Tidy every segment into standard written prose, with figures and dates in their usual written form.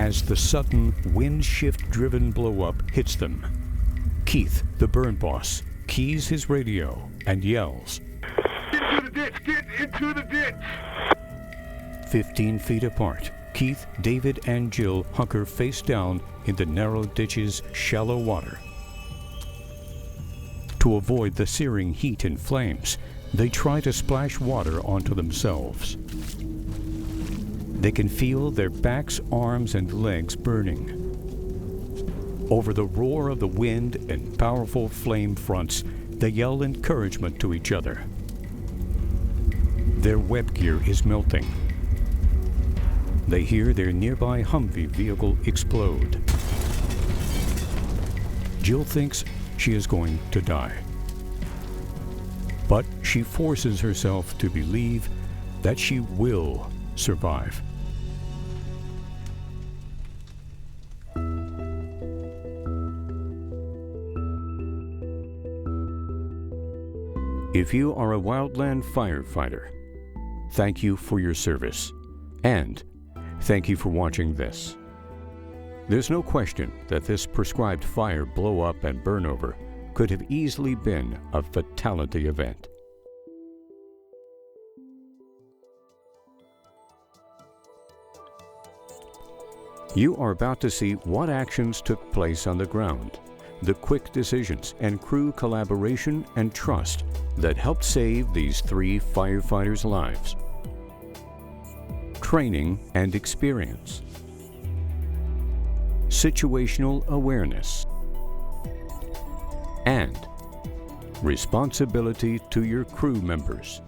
as the sudden wind shift-driven blow-up hits them. Keith, the burn boss, keys his radio and yells, "Get into the ditch! Get into the ditch!" 15 feet apart, Keith, David, and Jill hunker face down in the narrow ditch's shallow water. To avoid the searing heat and flames, they try to splash water onto themselves. They can feel their backs, arms, and legs burning. Over the roar of the wind and powerful flame fronts, they yell encouragement to each other. Their web gear is melting. They hear their nearby Humvee vehicle explode. Jill thinks she is going to die. But she forces herself to believe that she will survive. If you are a wildland firefighter, thank you for your service, and thank you for watching this. There's no question that this prescribed fire blow-up and burnover could have easily been a fatality event. You are about to see what actions took place on the ground, the quick decisions and crew collaboration and trust that helped save these 3 firefighters' lives. Training and experience. Situational awareness. And responsibility to your crew members.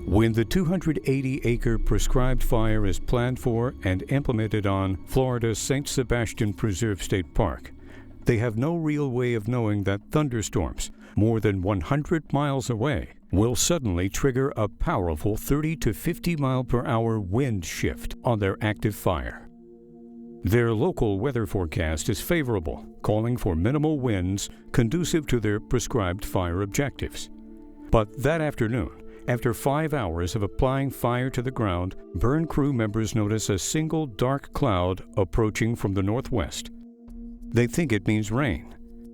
When the 280-acre prescribed fire is planned for and implemented on Florida's St. Sebastian Preserve State Park, they have no real way of knowing that thunderstorms more than 100 miles away will suddenly trigger a powerful 30 to 50 mile per hour wind shift on their active fire. Their local weather forecast is favorable, calling for minimal winds conducive to their prescribed fire objectives. But that afternoon, after 5 hours of applying fire to the ground, burn crew members notice a single dark cloud approaching from the northwest. They think it means rain.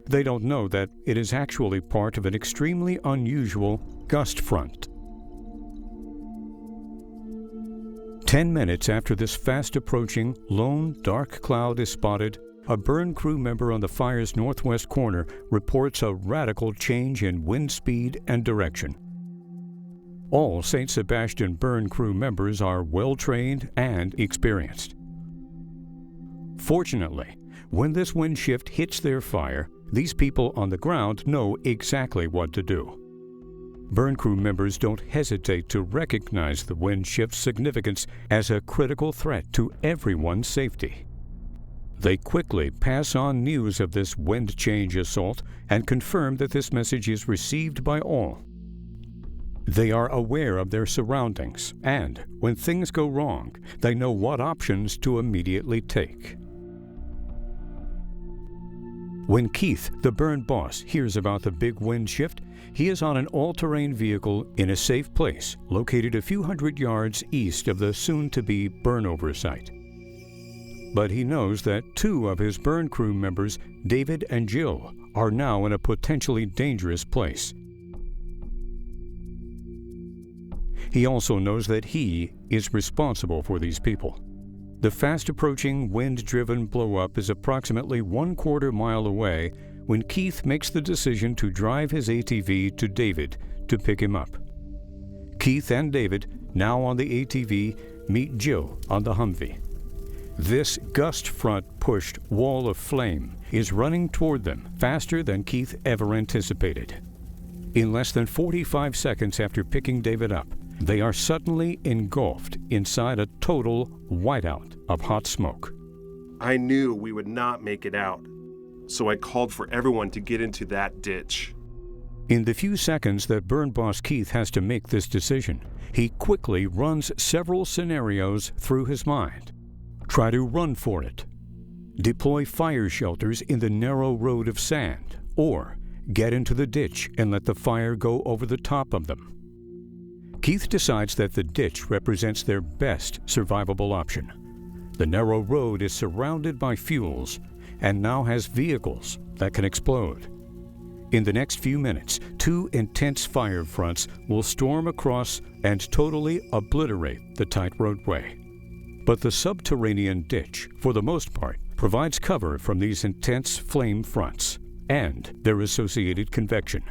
They don't know that it is actually part of an extremely unusual gust front. 10 minutes after this fast-approaching, lone dark cloud is spotted, a burn crew member on the fire's northwest corner reports a radical change in wind speed and direction. All St. Sebastian burn crew members are well-trained and experienced. Fortunately, when this wind shift hits their fire, these people on the ground know exactly what to do. Burn crew members don't hesitate to recognize the wind shift's significance as a critical threat to everyone's safety. They quickly pass on news of this wind change assault and confirm that this message is received by all. They are aware of their surroundings, and when things go wrong, they know what options to immediately take. When Keith, the burn boss, hears about the big wind shift, he is on an all-terrain vehicle in a safe place located a few hundred yards east of the soon-to-be burnover site. But he knows that 2 of his burn crew members, David and Jill, are now in a potentially dangerous place. He also knows that he is responsible for these people. The fast-approaching, wind-driven blow-up is approximately 1/4 mile away when Keith makes the decision to drive his ATV to David to pick him up. Keith and David, now on the ATV, meet Jill on the Humvee. This gust front-pushed wall of flame is running toward them faster than Keith ever anticipated. In less than 45 seconds after picking David up, they are suddenly engulfed inside a total whiteout of hot smoke. I knew we would not make it out, so I called for everyone to get into that ditch. In the few seconds that Burn Boss Keith has to make this decision, he quickly runs several scenarios through his mind. Try to run for it. Deploy fire shelters in the narrow road of sand, or get into the ditch and let the fire go over the top of them. Keith decides that the ditch represents their best survivable option. The narrow road is surrounded by fuels and now has vehicles that can explode. In the next few minutes, two intense fire fronts will storm across and totally obliterate the tight roadway. But the subterranean ditch, for the most part, provides cover from these intense flame fronts and their associated convection.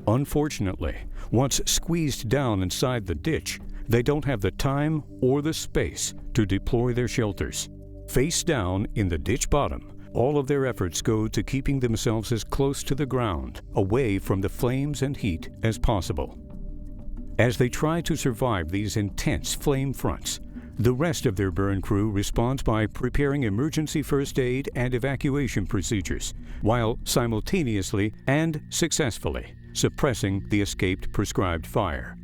Unfortunately, once squeezed down inside the ditch, they don't have the time or the space to deploy their shelters. Face down in the ditch bottom, all of their efforts go to keeping themselves as close to the ground, away from the flames and heat as possible. As they try to survive these intense flame fronts, the rest of their burn crew responds by preparing emergency first aid and evacuation procedures, while simultaneously and successfully suppressing the escaped prescribed fire.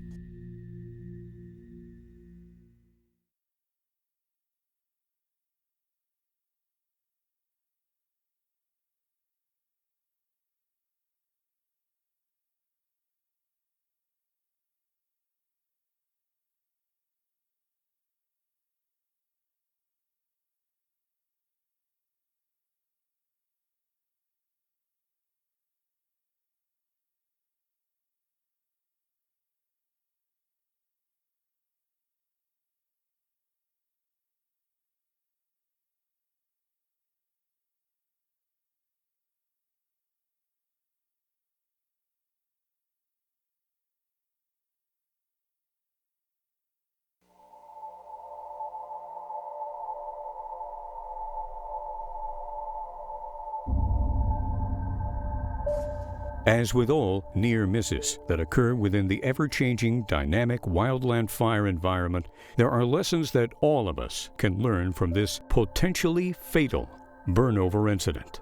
As with all near misses that occur within the ever-changing dynamic wildland fire environment, there are lessons that all of us can learn from this potentially fatal burnover incident.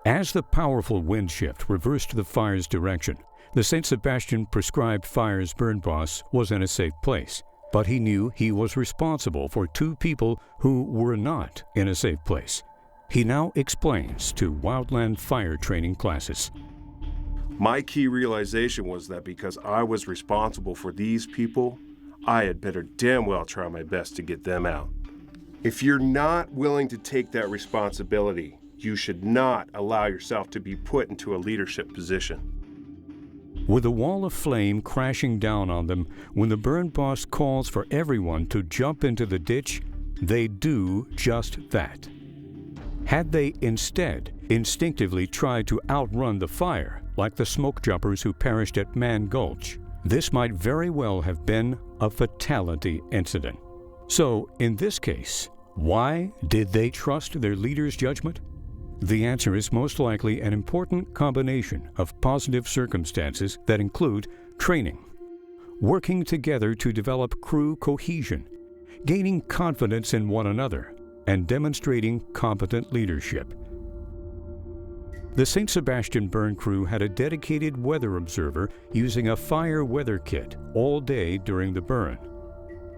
As the powerful wind shift reversed the fire's direction, the St. Sebastian prescribed fire's burn boss was in a safe place, but he knew he was responsible for two people who were not in a safe place. He now explains to wildland fire training classes. My key realization was that because I was responsible for these people, I had better damn well try my best to get them out. If you're not willing to take that responsibility, you should not allow yourself to be put into a leadership position. With a wall of flame crashing down on them, when the burn boss calls for everyone to jump into the ditch, they do just that. Had they instead instinctively tried to outrun the fire, like the smoke jumpers who perished at Man Gulch, this might very well have been a fatality incident. So, in this case, why did they trust their leader's judgment? The answer is most likely an important combination of positive circumstances that include training, working together to develop crew cohesion, gaining confidence in one another, and demonstrating competent leadership. The St. Sebastian burn crew had a dedicated weather observer using a fire weather kit all day during the burn.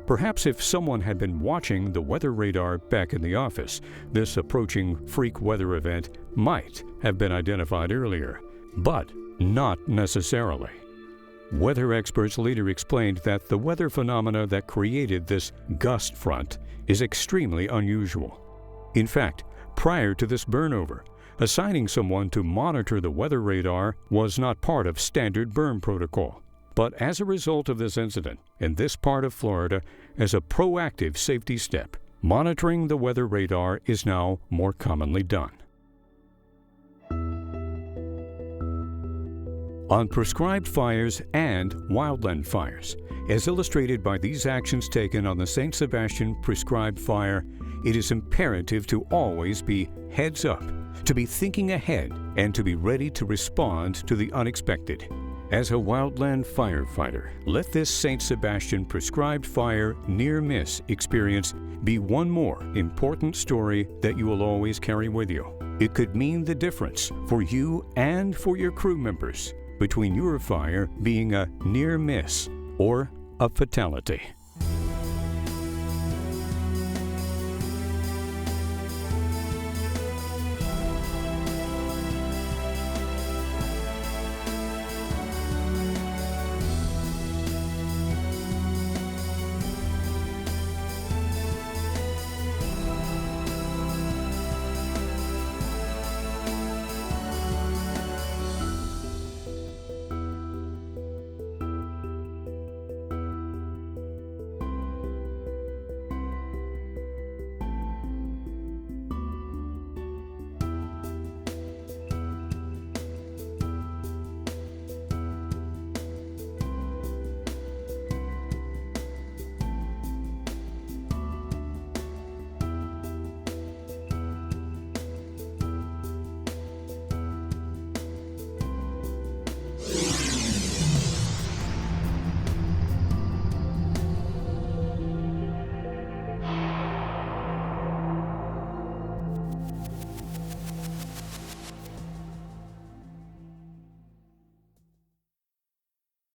Perhaps if someone had been watching the weather radar back in the office, this approaching freak weather event might have been identified earlier, but not necessarily. Weather experts later explained that the weather phenomena that created this gust front is extremely unusual. In fact, prior to this burnover, assigning someone to monitor the weather radar was not part of standard burn protocol. But as a result of this incident, in this part of Florida, as a proactive safety step, monitoring the weather radar is now more commonly done. On prescribed fires and wildland fires, as illustrated by these actions taken on the St. Sebastian prescribed fire, it is imperative to always be heads up, to be thinking ahead, and to be ready to respond to the unexpected. As a wildland firefighter, let this St. Sebastian prescribed fire near-miss experience be one more important story that you will always carry with you. It could mean the difference for you and for your crew members. between your fire being a near miss or a fatality.